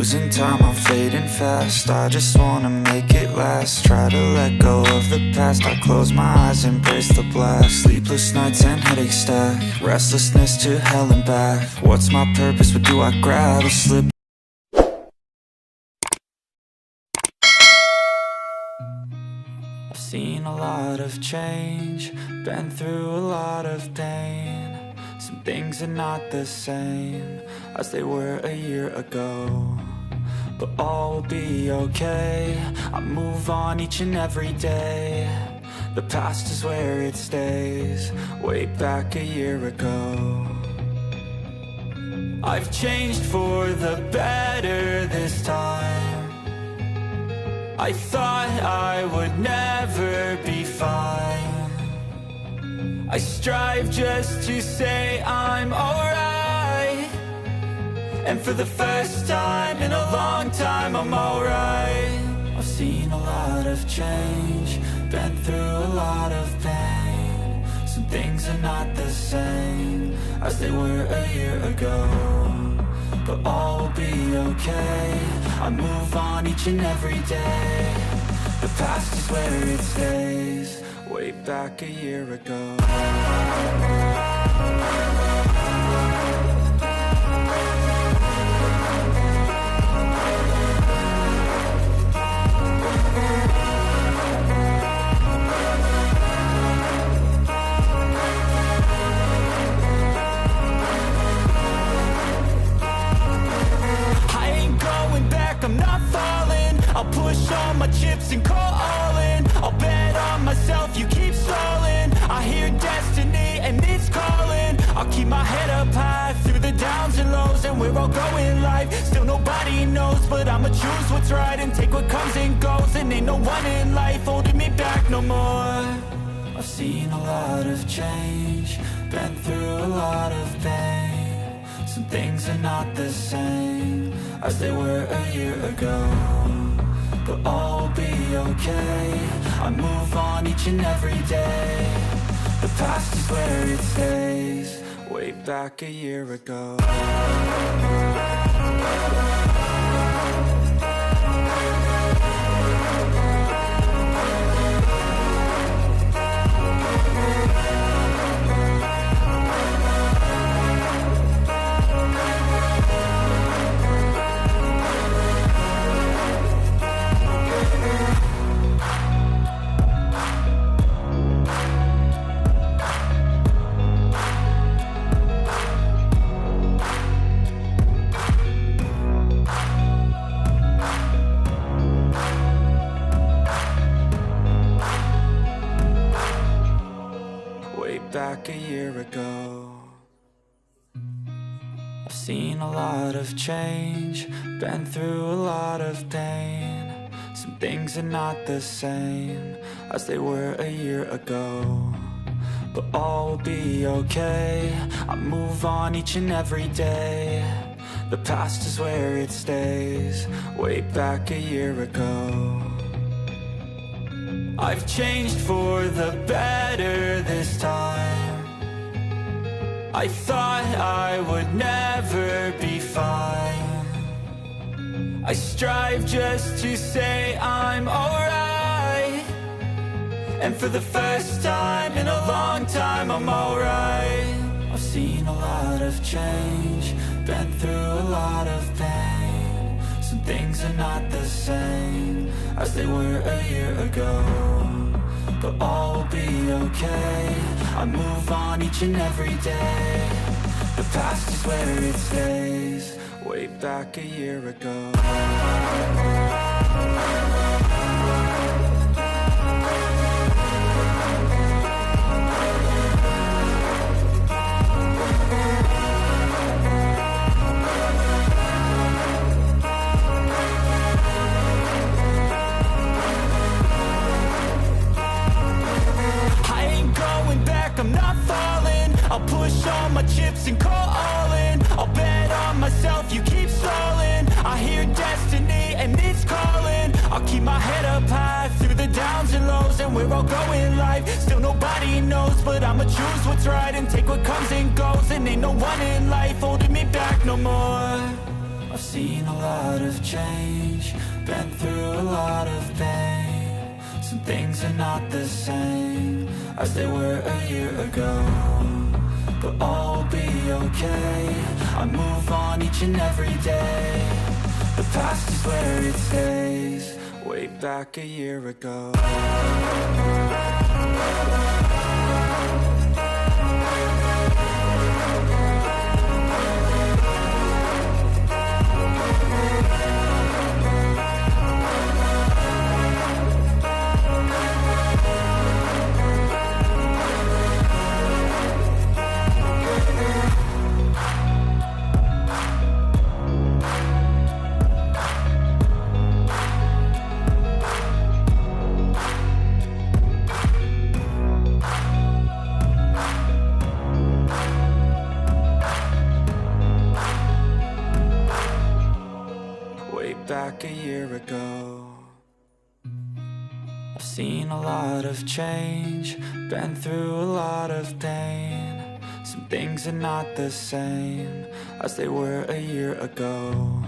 Losing time, I'm fading fast. I just wanna make it last. Try to let go of the past. I close my eyes, embrace the blast. Sleepless nights and headaches stack. Restlessness to hell and back. What's my purpose? What do I grab? A slip. I've seen a lot of change, been through a lot of pain. Some things are not the same as they were a year ago, but all will be okay. I move on each and every day. The past is where it stays, way back a year ago. I've changed for the better this time. I thought I would never be fine. I strive just to say I'm alright, and for the first time in a long time I'm alright. I've seen a lot of change, been through a lot of pain. Some things are not the same as they were a year ago, but all will be okay. I move on each and every day. The past is where it stays, way back a year ago. I'm not falling. I'll push all my chips and call all in. I'll bet on myself, you keep stalling. I hear destiny and it's calling. I'll keep my head up high through the downs and lows, and we're all going live. Still nobody knows, but I'ma choose what's right and take what comes and goes. And ain't no one in life holding me back no more. I've seen a lot of change, been through a lot of pain. Some things are not the same as they were a year ago, but all will be okay. I move on each and every day. The past is where it stays, way back a year ago. Back a year ago. I've seen a lot of change, been through a lot of pain. Some things are not the same as they were a year ago, but all will be okay. I move on each and every day. The past is where it stays, way back a year ago. I've changed for the better this time. I thought I would never be fine. I strive just to say I'm alright, and for the first time in a long time I'm alright. I've seen a lot of change, been through a lot of pain. Some things are not the same as they were a year ago, but all will be okay. I move on each and every day. The past is where it stays, way back a year ago. I'm not falling. I'll push all my chips and call all in. I'll bet on myself, you keep stalling. I hear destiny and it's calling. I'll keep my head up high through the downs and lows, and we're all going live. Still nobody knows, but I'ma choose what's right and take what comes and goes. And ain't no one in life holding me back no more. I've seen a lot of of change, been through a lot of pain. Some things are not the same as they were a year ago, but all will be okay. I move on each and every day. The past is where it stays, way back a year ago. Back a year ago, I've seen a lot of change, been through a lot of pain. Some things are not the same as they were a year ago,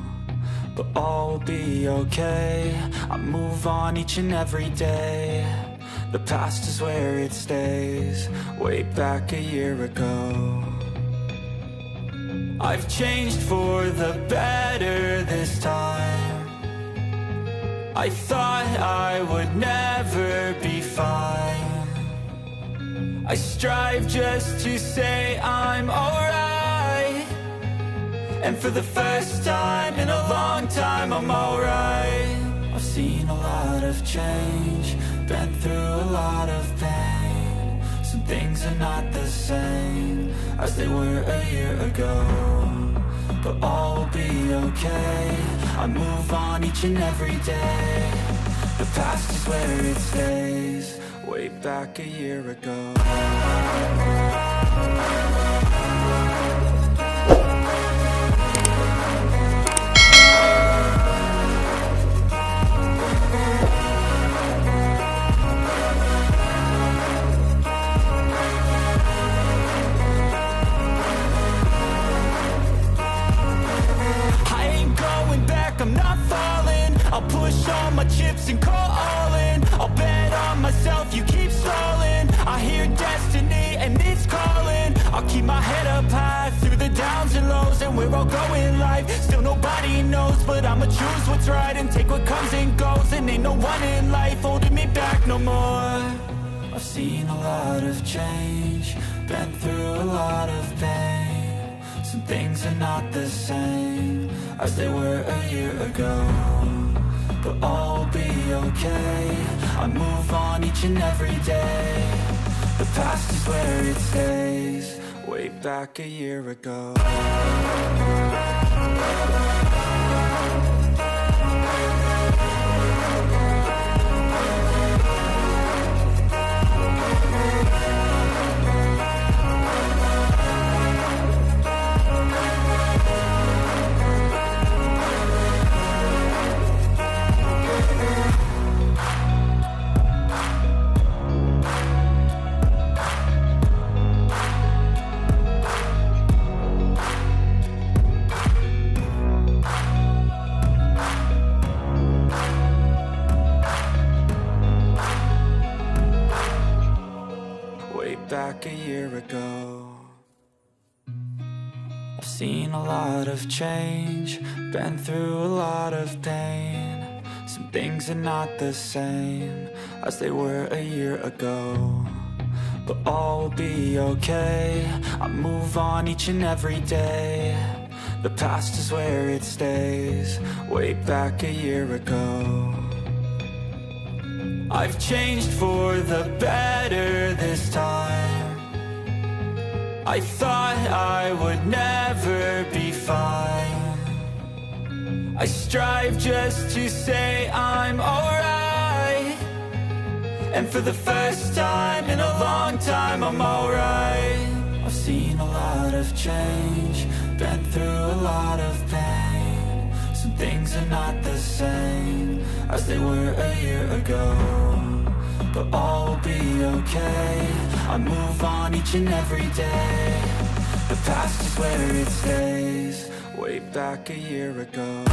but all will be okay. I move on each and every day. The past is where it stays, way back a year ago. I've changed for the better this time. I thought I would never be fine. I strive just to say I'm alright, and for the first time in a long time I'm alright. I've seen a lot of change, been through a lot of pain. Some things are not the same as they were a year ago, but all will be okay. I move on each and every day. The past is where it stays, way back a year ago. I'm not falling, I'll push all my chips and call all in. I'll bet on myself, you keep stalling. I hear destiny and it's calling. I'll keep my head up high through the downs and lows, and we're all going life. Still nobody knows, but I'ma choose what's right and take what comes and goes. And ain't no one in life holding me back no more. I've seen a lot of change, been through a lot of pain. Some things are not the same as they were a year ago, but all will be okay. I move on each and every day. The past is where it stays, way back a year ago. Back a year ago, I've seen a lot of change, been through a lot of pain. Some things are not the same as they were a year ago, but all will be okay. I move on each and every day. The past is where it stays, way back a year ago. I've changed for the better this time. I thought I would never be fine. I strive just to say I'm alright, and for the first time in a long time I'm alright. I've seen a lot of change, been through a lot of pain. Some things are not the same as they were a year ago, but all will be okay. I move on each and every day. The past is where it stays, way back a year ago.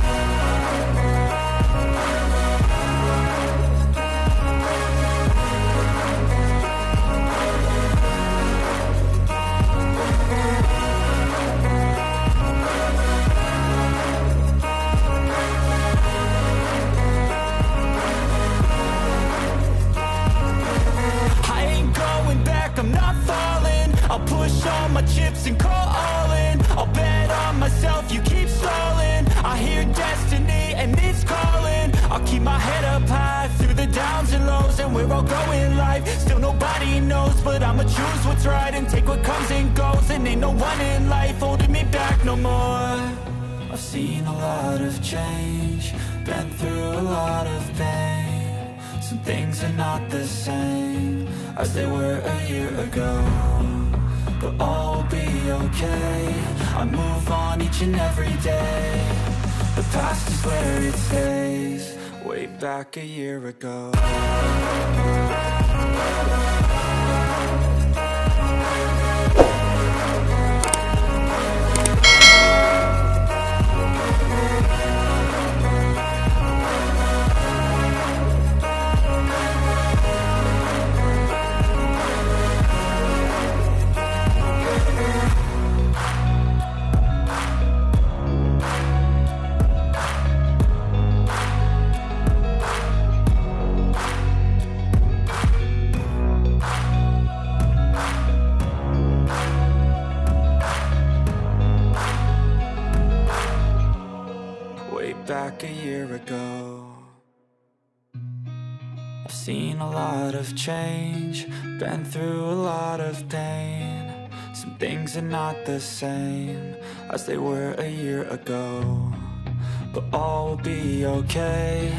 I'm not falling, I'll push all my chips and call all in. I'll bet on myself, you keep stalling. I hear destiny and it's calling. I'll keep my head up high through the downs and lows. And we're all going life, still nobody knows. But I'ma choose what's right and take what comes and goes. And ain't no one in life holding me back no more. I've seen a lot of change, been through a lot of pain. Some things are not the same as they were a year ago, but all will be okay. I move on each and every day. The past is where it stays, way back a year ago. Back a year ago, I've seen a lot of change, been through a lot of pain. Some things are not the same as they were a year ago, but all will be okay.